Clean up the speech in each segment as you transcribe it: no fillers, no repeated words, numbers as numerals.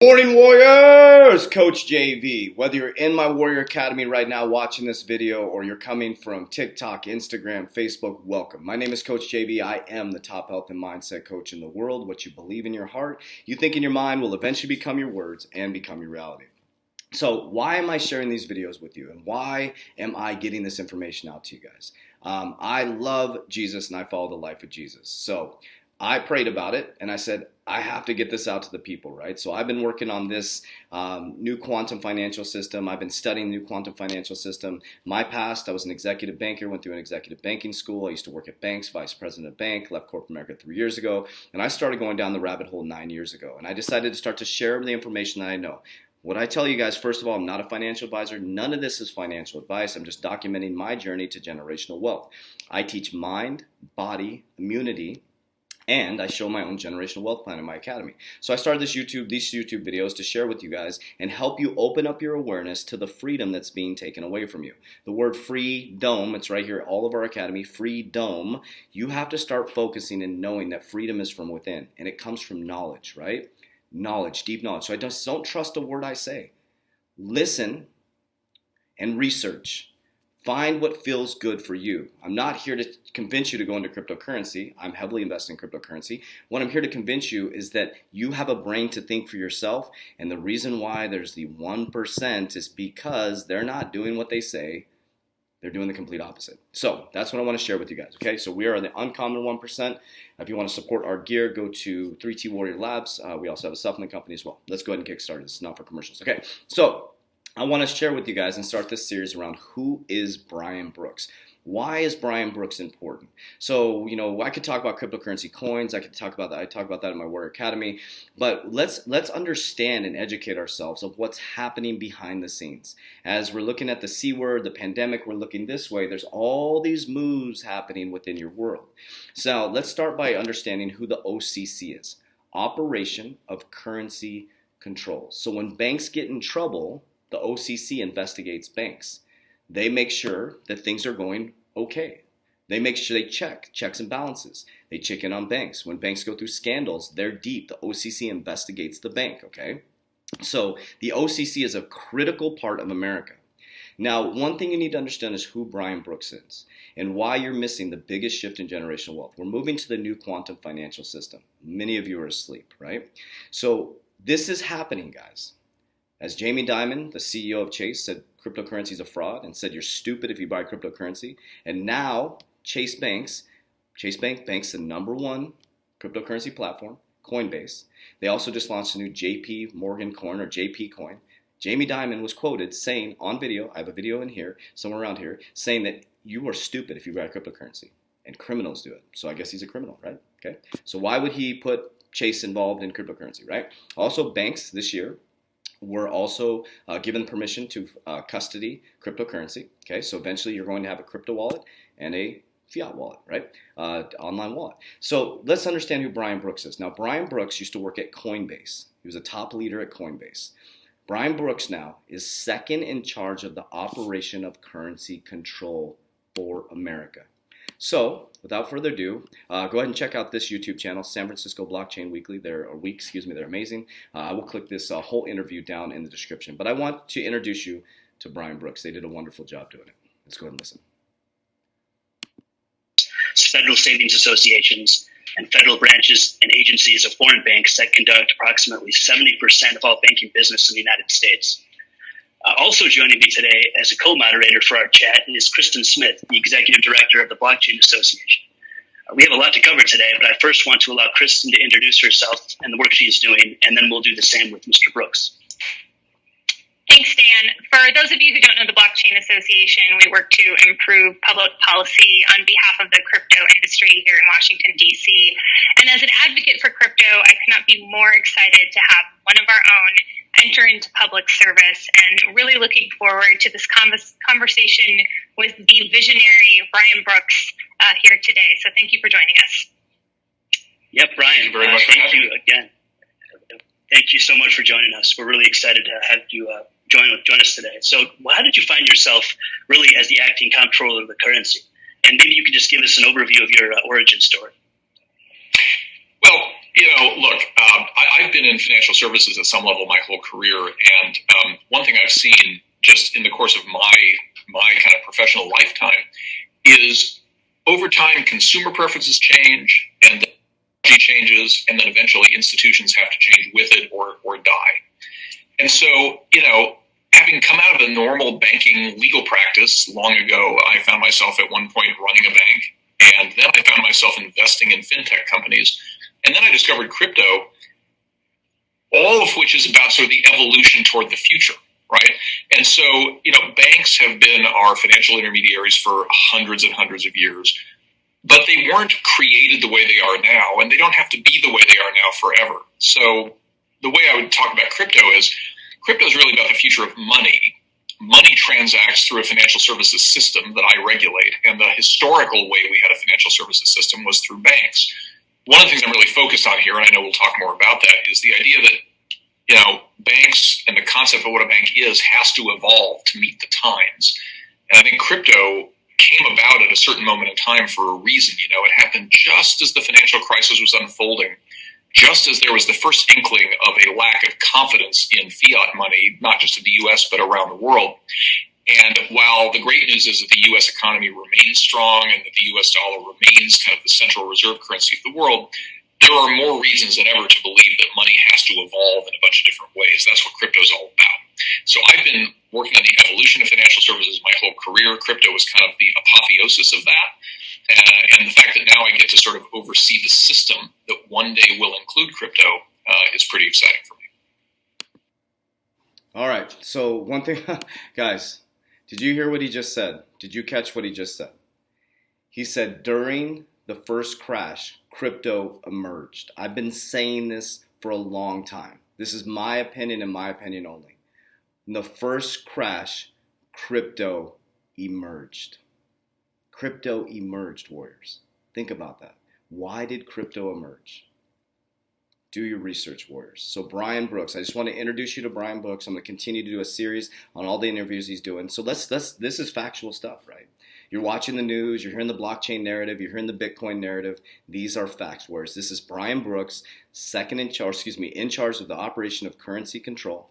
Morning Warriors! Coach JV. Whether you're in my Warrior Academy right now watching this video or you're coming from TikTok, Instagram, Facebook, welcome. My name is Coach JV. I am the top health and mindset coach in the world. What you believe in your heart, you think in your mind will eventually become your words and become your reality. So why am I sharing these videos with you and why am I getting this information out to you guys? I love Jesus and I follow the life of Jesus. So I prayed about it and I said, I have to get this out to the people, right? So I've been working on this new quantum financial system. I've been studying the new quantum financial system. My past, I was an executive banker, went through an executive banking school. I used to work at banks, vice president of bank, left corporate America 3 years ago. And I started going down the rabbit hole 9 years ago. And I decided to start to share the information that I know. What I tell you guys, first of all, I'm not a financial advisor. None of this is financial advice. I'm just documenting my journey to generational wealth. I teach mind, body, immunity, and I show my own generational wealth plan in my academy. So I started these YouTube videos to share with you guys and help you open up your awareness to the freedom that's being taken away from you. The word freedom, it's right here, all of our academy, freedom. You have to start focusing and knowing that freedom is from within and it comes from knowledge, right? Knowledge, deep knowledge. So I don't trust a word I say. Listen and research. Find what feels good for you. I'm not here to convince you to go into cryptocurrency. I'm heavily invested in cryptocurrency. What I'm here to convince you is that you have a brain to think for yourself. And the reason why there's the 1% is because they're not doing what they say. They're doing the complete opposite. So that's what I want to share with you guys. Okay, so we are the uncommon 1%. If you want to support our gear, go to 3T Warrior Labs. We also have a supplement company as well. Let's go ahead and get started. This is not for commercials. Okay, so I want to share with you guys and start this series around who is Brian Brooks. Why is Brian Brooks important? So, I could talk about cryptocurrency coins. I talk about that in my Warrior Academy. But let's understand and educate ourselves of what's happening behind the scenes. As we're looking at the C word, the pandemic, we're looking this way. There's all these moves happening within your world. So let's start by understanding who the OCC is. Operation of Currency Control. So when banks get in trouble, the OCC investigates banks. They make sure that things are going okay. They make sure they checks and balances. They check in on banks. When banks go through scandals, they're deep. The OCC investigates the bank, okay? So the OCC is a critical part of America. Now, one thing you need to understand is who Brian Brooks is and why you're missing the biggest shift in generational wealth. We're moving to the new quantum financial system. Many of you are asleep, right? So this is happening, guys. As Jamie Dimon, the CEO of Chase, said cryptocurrency is a fraud and said you're stupid if you buy cryptocurrency. And now Chase Bank's the #1 cryptocurrency platform, Coinbase. They also just launched a new JP Morgan coin or JP coin. Jamie Dimon was quoted saying on video, I have a video in here, somewhere around here, saying that you are stupid if you buy cryptocurrency. And criminals do it. So I guess he's a criminal, right? Okay. So why would he put Chase involved in cryptocurrency, right? Also, banks this year were also given permission to custody cryptocurrency. Okay, so eventually you're going to have a crypto wallet and a fiat wallet, right? Online wallet. So let's understand who Brian Brooks is. Now, Brian Brooks used to work at Coinbase. He was a top leader at Coinbase. Brian Brooks now is second in charge of the operation of currency control for America. So, without further ado, go ahead and check out this YouTube channel, San Francisco Blockchain Weekly. They're amazing. I will click this whole interview down in the description. But I want to introduce you to Brian Brooks. They did a wonderful job doing it. Let's go ahead and listen. Federal savings associations and federal branches and agencies of foreign banks that conduct approximately 70% of all banking business in the United States. Also joining me today as a co-moderator for our chat is Kristen Smith, the Executive Director of the Blockchain Association. We have a lot to cover today, but I first want to allow Kristen to introduce herself and the work she's doing, and then we'll do the same with Mr. Brooks. Thanks, Dan. For those of you who don't know the Blockchain Association, we work to improve public policy on behalf of the crypto industry here in Washington, D.C. And as an advocate for crypto, I could not be more excited to have one of our own enter into public service, and really looking forward to this conversation with the visionary Brian Brooks here today. So thank you for joining us. Yep, Brian, very much. Thank you again. Thank you so much for joining us. We're really excited to have you join us today. So how did you find yourself really as the acting comptroller of the currency? And maybe you could just give us an overview of your origin story. Well, Look, I've been in financial services at some level my whole career, and one thing I've seen just in the course of my kind of professional lifetime is over time consumer preferences change, and technology changes, and then eventually institutions have to change with it or die. And so, having come out of a normal banking legal practice long ago, I found myself at one point running a bank, and then I found myself investing in fintech companies. And then I discovered crypto, all of which is about sort of the evolution toward the future, right? And so, banks have been our financial intermediaries for hundreds and hundreds of years, but they weren't created the way they are now, and they don't have to be the way they are now forever. So the way I would talk about crypto is really about the future of money. Money transacts through a financial services system that I regulate, and the historical way we had a financial services system was through banks. One of the things I'm really focused on here, and I know we'll talk more about that, is the idea that, banks and the concept of what a bank is has to evolve to meet the times. And I think crypto came about at a certain moment in time for a reason. It happened just as the financial crisis was unfolding, just as there was the first inkling of a lack of confidence in fiat money, not just in the U.S., but around the world. And while the great news is that the U.S. economy remains strong and that the U.S. dollar remains kind of the central reserve currency of the world, there are more reasons than ever to believe that money has to evolve in a bunch of different ways. That's what crypto is all about. So I've been working on the evolution of financial services my whole career. Crypto was kind of the apotheosis of that. And the fact that now I get to sort of oversee the system that one day will include crypto is pretty exciting for me. All right. So one thing, guys, did you hear what he just said? Did you catch what he just said? He said during the first crash, crypto emerged. I've been saying this for a long time. This is my opinion and my opinion only. In the first crash, crypto emerged. Crypto emerged, Warriors. Think about that. Why did crypto emerge? Do your research, Warriors. So Brian Brooks, I just want to introduce you to Brian Brooks. I'm going to continue to do a series on all the interviews he's doing. So this is factual stuff, right? You're watching the news, you're hearing the blockchain narrative, you're hearing the Bitcoin narrative. These are facts, Warriors. This is Brian Brooks, in charge of the operation of currency control,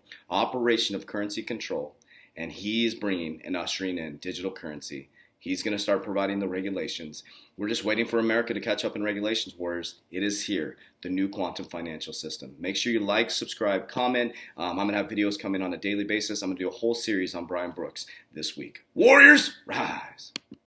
and he is bringing and ushering in digital currency. He's going to start providing the regulations. We're just waiting for America to catch up in regulations, Warriors. It is here, the new quantum financial system. Make sure you like, subscribe, comment. I'm going to have videos coming on a daily basis. I'm going to do a whole series on Brian Brooks this week. Warriors, rise.